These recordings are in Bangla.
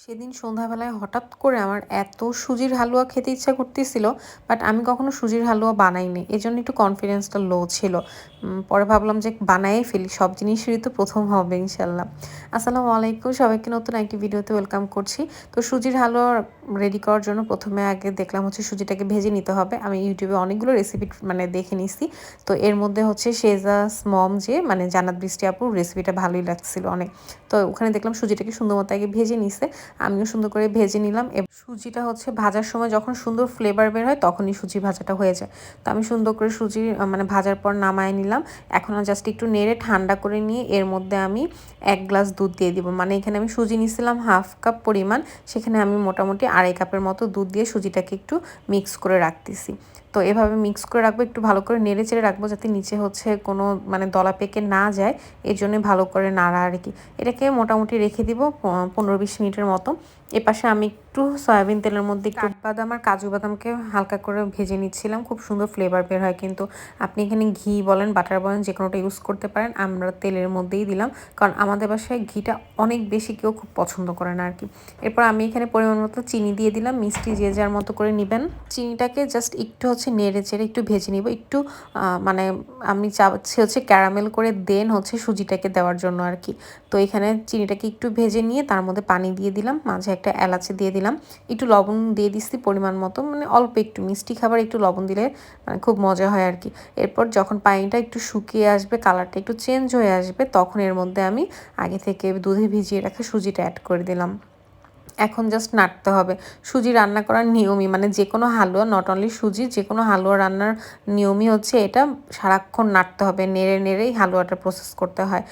সেদিন সন্ধ্যাবেলায় হঠাৎ করে আমার এত সুজির হালুয়া খেতে ইচ্ছা করতেছিল, বাট আমি কখনো সুজির হালুয়া বানাইনি, এজন্য একটু কনফিডেন্সটা লো ছিল। পরে ভাবলাম যে বানাই ফেলি, সব জিনিসেরই তো প্রথম হবে ইনশাল্লাহ। আসসালামু আলাইকুম, সবাইকে নতুন একটি ভিডিওতে ওয়েলকাম করছি। তো সুজির হালুয়া রেডি করার জন্য প্রথমে আগে দেখলাম হচ্ছে সুজিটাকে ভেজে নিতে হবে। আমি ইউটিউবে অনেকগুলো রেসিপি দেখে নিছি। তো এর মধ্যে হচ্ছে শেজাস মম যে জান্নাত বৃষ্টি আপুর রেসিপিটা ভালোই লাগছিল অনেক। তো ওখানে দেখলাম সুজিটাকে সুন্দর মতো আগে ভেজে নিছে, আমিও সুন্দর করে ভেজে নিলাম। সুজিটা হচ্ছে ভাজার সময় যখন সুন্দর ফ্লেভার বের হয় তখনই সুজি ভাজাটা হয়ে যায়। তো আমি সুন্দর করে সুজি ভাজার পর নামায় নিলাম। এখন জাস্ট একটু নেড়ে ঠান্ডা করে নিয়ে এর মধ্যে আমি 1 গ্লাস দুধ দিয়ে দিব। এখানে আমি সুজি নিয়েছিলাম 1/2 কাপ পরিমাণ, সেখানে আমি মোটামুটি 2.5 কাপের মতো দুধ দিয়ে সুজিটাকে একটু মিক্স করে রাখতেছি। তো এভাবে মিক্স করে রাখবো, একটু ভালো করে নেড়ে চেড়ে রাখবো যাতে নিচে হচ্ছে কোনো দলা পেকে না যায়, এর জন্য ভালো করে নাড়া আর কি। এটাকে মোটামুটি রেখে দিব 15-20 মিনিটের মতো। এপাশে আমি একটু সয়াবিন তেলের মধ্যে একটু বাদাম আর কাজু বাদামকে হালকা করে ভেজে নিচ্ছিলাম, খুব সুন্দর ফ্লেভার বের হয়। কিন্তু আপনি এখানে ঘি বলেন বাটার বলেন যে কোনোটা ইউজ করতে পারেন, আমরা তেলের মধ্যেই দিলাম, কারণ আমাদের বাসায় ঘিটা অনেক বেশি কেউ খুব পছন্দ করে না আর কি। এরপর আমি এখানে পরিমাণ মতো চিনি দিয়ে দিলাম, মিষ্টি যে যার মতো করে নেবেন। চিনিটাকে জাস্ট একটু হচ্ছে নেড়ে চেড়ে একটু ভেজে নিব, একটু আমি চাচ্ছি হচ্ছে ক্যারামেল করে দেন হচ্ছে সুজিটাকে দেওয়ার জন্য আর কি। তো এখানে চিনিটাকে একটু ভেজে নিয়ে তার মধ্যে পানি দিয়ে দিলাম, মাঝে একটা এলাচি দিয়ে দিলাম, একটু লবণ দিয়ে দিচ্ছি পরিমাণ মতো, অল্প একটু, মিষ্টি খাবার একটু লবণ দিলে খুব মজা হয় আর কি। এরপর যখন পানিটা একটু শুকিয়ে আসবে, কালারটা একটু চেঞ্জ হয়ে আসবে, তখন এর মধ্যে আমি আগে থেকে দুধে ভিজিয়ে রাখা সুজিটা অ্যাড করে দিলাম। এখন জাস্ট নাড়তে হবে। সুজি রান্না করার নিয়মই যে কোনো হালুয়া, নট অনলি সুজি, যে কোনো হালুয়া রান্নার নিয়মই হচ্ছে এটা, সারাক্ষণ নাড়তে হবে, নেড়ে নেড়েই হালুয়াটা প্রসেস করতে হয়।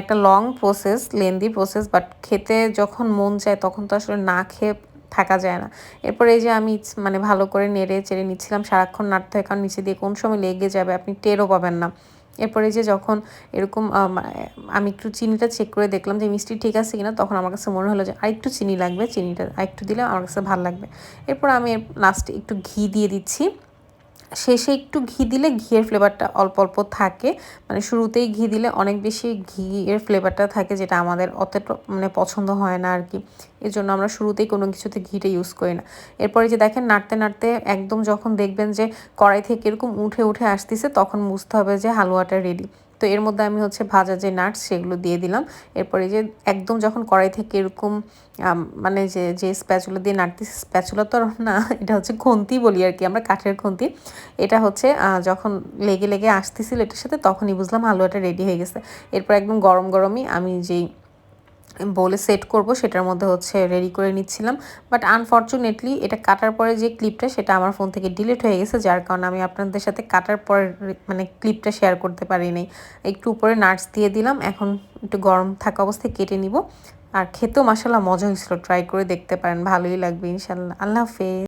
একটা long process, lengthy process, but খেতে যখন মন চায় তখন তো আসলে না খেয়ে থাকা যায় না। এরপরে এই যে আমি ভালো করে নেড়ে চেড়ে নিচ্ছিলাম, সারাক্ষণ নাড়তে হয়, কারণ নিচে দিয়ে কোন সময় লেগে যাবে আপনি টেরও পাবেন না। এরপরে যে যখন এরকম আমি একটু চিনিটা চেক করে দেখলাম যে মিষ্টি ঠিক আছে কিনা, তখন আমার কাছে মনে হলো যে আরেকটু চিনি লাগবে, চিনিটা আরেকটু দিলে আমার কাছে ভালো লাগবে। এরপর আমি লাস্টে একটু ঘি দিয়ে দিচ্ছি। শেষে একটু ঘি দিলে ঘিয়ের ফ্লেভারটা অল্প অল্প থাকে, শুরুতেই ঘি দিলে অনেক বেশি ঘিয়ের ফ্লেভারটা থাকে, যেটা আমাদের অতটা পছন্দ হয় না আর কি। এর জন্য আমরা শুরুতেই কোনো কিছুতে ঘিটা ইউজ করি না। এরপরে যে দেখেন নাড়তে নাড়তে একদম যখন দেখবেন যে কড়াই থেকে এরকম উঠে উঠে আসতেছে, তখন বুঝতে হবে যে হালুয়াটা রেডি। তো এর মধ্যে আমি হচ্ছে ভাজা যে নাটস সেগুলো দিয়ে দিলাম। এরপরে যে একদম যখন কড়াই থেকে এরকম যে যে স্প্যাচুলা দিয়ে নাড়তেছি, স্প্যাচুলা তো না, এটা হচ্ছে খুন্তি বলি আর কি আমরা, কাঠের খুন্তি। এটা হচ্ছে যখন লেগে লেগে আসতেছিল এটার সাথে, তখনই বুঝলাম হালুয়াটা রেডি হয়ে গেছে। এরপর একদম গরম গরমই আমি যেই বলে সেট করব সেটার মধ্যে হচ্ছে রেডি করে নিচ্ছিলাম। বাট আনফর্চুনেটলি এটা কাটার পরে যে ক্লিপটা, সেটা আমার ফোন থেকে ডিলিট হয়ে গেছে, যার কারণে আমি আপনাদের সাথে কাটার পর ক্লিপটা শেয়ার করতে পারিনি। একটু উপরে নাটস দিয়ে দিলাম, এখন একটু গরম থাকা অবস্থায় কেটে নিব। আর খেতেও মাশাআল্লাহ মজা হয়েছিল, ট্রাই করে দেখতে পারেন, ভালোই লাগবে ইনশাআল্লাহ। আল্লাহ হাফেজ।